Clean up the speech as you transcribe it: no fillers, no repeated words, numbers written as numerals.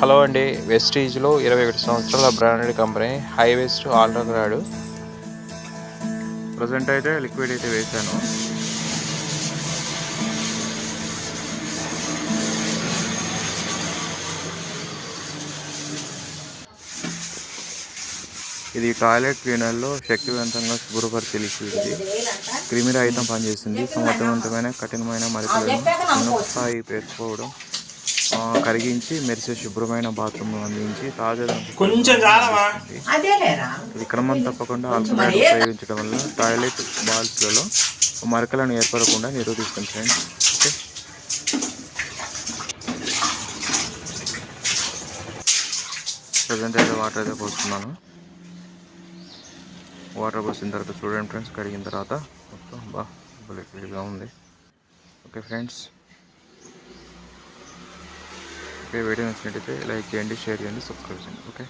Hello అండి, వెస్టీజ్లో 21 సంవత్సరాల branded company high west ultra రాడు. ప్రజెంట్ అయితే లిక్విడ్ అయితే వేసాను. ఇది టాయిలెట్ క్లీనర్లో శక్తివంతంగా శుభ్రపరిచే లిక్విడ్. ఇది క్రిమిరహితం పనిచేస్తుంది. సమర్థవంతమైన కఠినమైన మరకలను చిన్నస్థాయి పేర్చుకోవడం, కరిగించి మెరిసే శుభ్రమైన బాత్రూమ్ అందించి తాజా ఇది క్రమం తప్పకుండా ఆల్కహాల్ ఉపయోగించడం వల్ల టాయిలెట్ బాల్స్లలో మరకలను ఏర్పడకుండా నిరోధిస్తుంది ఫ్రెండ్స్. ఓకే, ప్రజెంట్ అయితే వాటర్ అయితే పోస్తున్నాను. వాటర్ పోసిన తర్వాత చూడండి ఫ్రెండ్స్, కడిగిన తర్వాత మొత్తం లిక్విడ్గా ఉంది. ఓకే ఫ్రెండ్స్, ఓకే, వీడియో నచ్చినట్టయితే లైక్ చేయండి, షేర్ చేయండి, సబ్స్క్రైబ్ చేయండి. ఓకే.